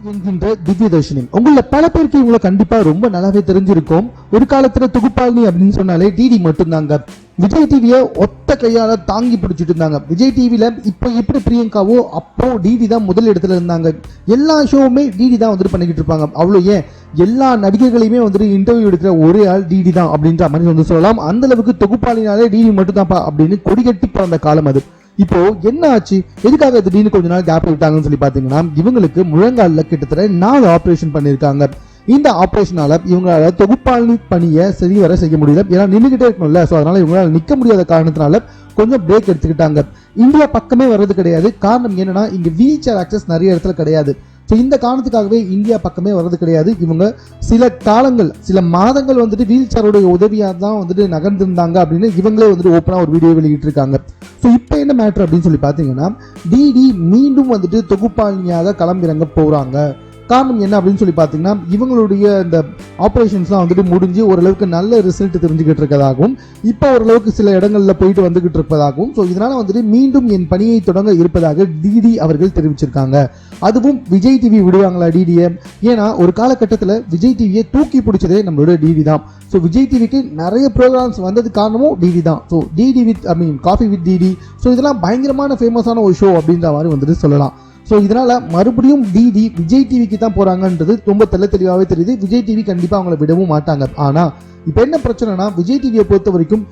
என்கின்ற திவ்யதர்ஷினி உங்கள பல பேருக்கு இவங்களை கண்டிப்பா ரொம்ப நல்லாவே தெரிஞ்சிருக்கும். ஒரு காலத்துல தொகுப்பாளினி அப்படின்னு சொன்னாலே டிடி மட்டும்தாங்க. விஜய் டிவிய ஒத்த கையால தாங்கி பிடிச்சிட்டு இருந்தாங்க. விஜய் டிவில இப்ப எப்படி பிரியங்காவோ அப்போ டிடி தான் முதல் இடத்துல இருந்தாங்க. எல்லா ஷோவுமே டிடி தான் வந்துட்டு பண்ணிக்கிட்டு இருப்பாங்க. அவ்வளோ ஏன் எல்லா நடிகர்களையுமே வந்துட்டு இன்டர்வியூ எடுக்கிற ஒரே ஆள் டிடி தான் அப்படின்ற மாதிரி வந்து சொல்லலாம். அந்த அளவுக்கு தொகுப்பாளினாலே டிடி மட்டும் தான்ப்பா அப்படின்னு கொடிகட்டி பிறந்த காலம் அது. இப்போ என்ன ஆச்சு, எதுக்காக திடீர்னு கொஞ்ச நாள் கேப் விட்டாங்கன்னு சொல்லி பாத்தீங்கன்னா, இவங்களுக்கு முழங்கால கிட்டத்தட்ட 4 ஆபரேஷன் பண்ணிருக்காங்க. இந்த ஆபரேஷனால இவங்களால தொகுப்பாளி பணியை சரிவர செய்ய முடியல. ஏன்னா நின்றுகிட்டே இருக்கணும்ல, ஸோ அதனால இவங்களால நிக்க முடியாத காரணத்தினால கொஞ்சம் பிரேக் எடுத்துக்கிட்டாங்க. இந்தியா பக்கமே வர்றது கிடையாது. காரணம் என்னன்னா, இங்க வீல் சேர் ஆக்சஸ் நிறைய இடத்துல கிடையாது. ஸோ இந்த காரணத்துக்காகவே இந்தியா பக்கமே வர்றது கிடையாது. இவங்க சில காலங்கள் சில மாதங்கள் வந்துட்டு வீல் சேரோடைய உதவியாக தான் வந்துட்டு நகர்ந்திருந்தாங்க அப்படின்னு இவங்களே வந்துட்டு ஓப்பனாக ஒரு வீடியோ வெளியிட்டிருக்காங்க. ஸோ இப்போ என்ன மேட்ரு அப்படின்னு சொல்லி பார்த்தீங்கன்னா, டிடி மீண்டும் வந்துட்டு தொகுப்பாளினியாக களம்பிறங்க போகிறாங்க. காரணம் என்ன அப்படின்னு சொல்லி பார்த்தீங்கன்னா, இவங்களுடைய இந்த ஆப்ரேஷன்ஸ்லாம் வந்துட்டு முடிஞ்சு ஓரளவுக்கு நல்ல ரிசல்ட் தெரிஞ்சுக்கிட்டு இருக்கதாகவும், இப்போ ஓரளவுக்கு சில இடங்களில் போயிட்டு வந்துகிட்டு இருப்பதாகவும், ஸோ இதனால வந்துட்டு மீண்டும் என் பணியை தொடங்க இருப்பதாக டிடி அவர்கள் தெரிவிச்சிருக்காங்க. அதுவும் விஜய் டிவி விடுவாங்களா டிடியை? ஏன்னா ஒரு காலகட்டத்தில் விஜய் டிவியை தூக்கி பிடிச்சதே நம்மளோட டிடி தான். ஸோ விஜய் டிவிக்கு நிறைய ப்ரோக்ராம்ஸ் வந்தது காரணமும் டிடி தான். So DD with coffee with DD, so இதெல்லாம் பயங்கரமான ஃபேமஸான ஒரு ஷோ அப்படின்ற மாதிரி வந்துட்டு சொல்லலாம். ஸோ இதனால மறுபடியும் டிடி விஜய் டிவிக்கு தான் போறாங்கன்றது ரொம்ப தெளிவாகவே தெரியுது. விஜய் டிவி கண்டிப்பாக அவங்கள விடவும் மாட்டாங்க. ஆனால் இப்போ என்ன பிரச்சனைனா, விஜய் டிவியை பொறுத்த வரைக்கும்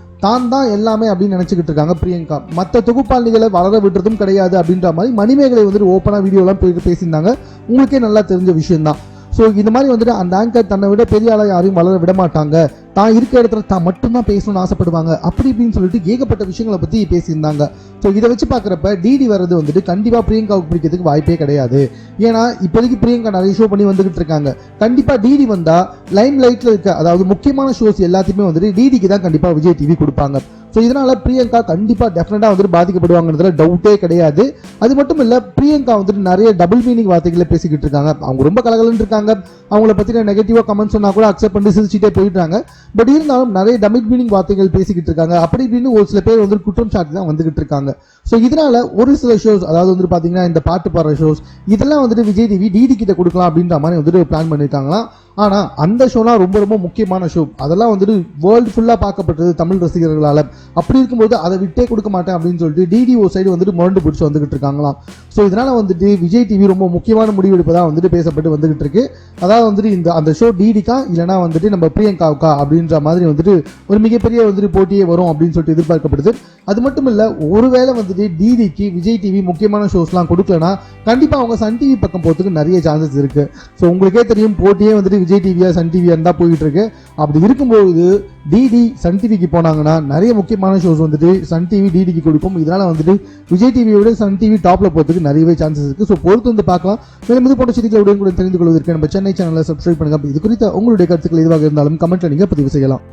தான் எல்லாமே அப்படின்னு நினைச்சுக்கிட்டு இருக்காங்க பிரியங்கா. மற்ற தொகுப்பாளிகளை வளர விடுறதும் கிடையாது அப்படின்ற மாதிரி மணிமேகலை வந்துட்டு ஓப்பனாக வீடியோலாம் பேசியிருந்தாங்க. உங்களுக்கே நல்லா தெரிஞ்ச விஷயம் தான். ஸோ இந்த மாதிரி வந்துட்டு அந்த ஆங்கர் தன்னை விட பெரிய ஆளாக யாரையும் வளர விட மாட்டாங்க, தான் இருக்கிற இடத்துல தான் மட்டும்தான் பேசணும்னு ஆசைப்படுவாங்க அப்படி இப்படின்னு சொல்லிட்டு ஏகப்பட்ட விஷயங்களை பற்றி பேசியிருந்தாங்க. ஸோ இதை வச்சு பார்க்குறப்ப டிடி வர்றது வந்துட்டு கண்டிப்பாக பிரியங்காவுக்கு பிடிக்கிறதுக்கு வாய்ப்பே கிடையாது. ஏன்னா இப்போதைக்கு பிரியங்கா நிறைய ஷோ பண்ணி வந்துகிட்டு இருக்காங்க. கண்டிப்பாக டிடி வந்தால் லைம் லைட்டில் இருக்க அதாவது முக்கியமான ஷோஸ் எல்லாத்தையுமே வந்துட்டு டிடிக்கு தான் கண்டிப்பாக விஜய் டிவி கொடுப்பாங்க. ஸோ இதனால பிரியங்கா கண்டிப்பாக டெஃபினட்டாக வந்துட்டு பாதிக்கப்படுவாங்கன்றதுல டவுட்டே கிடையாது. அது மட்டும் இல்லை, பிரியங்கா வந்துட்டு நிறைய டபுள் மீனிங் வார்த்தைகளை பேசிக்கிட்டு இருக்காங்க. அவங்க ரொம்ப கலகலன்னு இருக்காங்க. அவங்கள பற்றின நெகட்டிவாக கமெண்ட் சொன்னால் கூட அக்செப்ட் பண்ணி சிரிச்சிட்டே போயிட்டாங்க. பட் இருந்தாலும் நிறைய டபுள் மீனிங் வார்த்தைகள் பேசிக்கிட்டு இருக்காங்க. அப்படி இப்படின்னு ஒரு சில பேர் வந்து குற்றம் சாட்டி தான் வந்துகிட்டு இருக்காங்க. ஸோ இதனால ஒரு சில ஷோஸ் அதாவது வந்து பார்த்தீங்கன்னா இந்த பாட்டு பாடுற ஷோஸ் இதெல்லாம் வந்துட்டு விஜய் டிவி டிடி கிட்ட கொடுக்கலாம் அப்படின்ற மாதிரி வந்துட்டு பிளான் பண்ணியிருக்காங்களாம். ஆனால் அந்த ஷோலாம் ரொம்ப ரொம்ப முக்கியமான ஷோ. அதெல்லாம் வந்துட்டு வேர்ல்டு ஃபுல்லாக பார்க்கப்பட்டது தமிழ் ரசிகர்களால். அப்படி இருக்கும்போது அதை விட்டே கொடுக்க மாட்டேன் அப்படின்னு சொல்லிட்டு டிடிஓ சைடு வந்துட்டு முரண்டு பிடிச்சி வந்துகிட்டு இருக்காங்களாம். ஸோ இதனால வந்துட்டு விஜய் டிவி ரொம்ப முக்கியமான முடிவு எடுப்பதாக வந்துட்டு பேசப்பட்டு வந்துகிட்டு இருக்கு. அதாவது வந்துட்டு அந்த ஷோ டிடிக்கா இல்லைனா வந்துட்டு நம்ம பிரியங்காவுக்கா அப்படின்ற மாதிரி வந்துட்டு ஒரு மிகப்பெரிய வந்துட்டு போட்டியே வரும் அப்படின்னு சொல்லிட்டு எதிர்பார்க்கப்படுது. அது மட்டும் இல்லை, ஒருவேளை வந்துட்டு டிடிக்கு விஜய் டிவி முக்கியமான ஷோஸ்லாம் கொடுக்கலனா கண்டிப்பாக அவங்க சன் டிவி பக்கம் போகிறதுக்கு நிறைய சான்சஸ் இருக்கு. ஸோ உங்களுக்கே தெரியும், போட்டியே வந்துட்டு விஜய் டிவியா சன் டிவியா இருந்தால் போயிட்டு இருக்கு. அப்படி இருக்கும்போது டிடி சன் டிவிக்கு போனாங்கன்னா நிறைய முக்கியமான ஷோஸ் வந்துட்டு சன் டிவி டிடிக்கு கொடுக்கும். இதனால வந்துட்டு விஜய் டிவியோட சன் டிவி டாப்ல போகிறதுக்கு நிறையவே சான்சஸ் இருக்கு. ஸோ பொறுத்து வந்து பார்க்கலாம். மேலும் இது போன்ற செய்திகளை உடனுக்குடன் தெரிந்து கொள்வதற்கு நம்ம சென்னை சேனலை சப்ஸ்கிரைப் பண்ணுங்க. இது குறித்த உங்களுடைய கருத்துக்கள் எதுவாக இருந்தாலும் கமெண்ட்ல நீங்க பதிவு செய்யலாம்.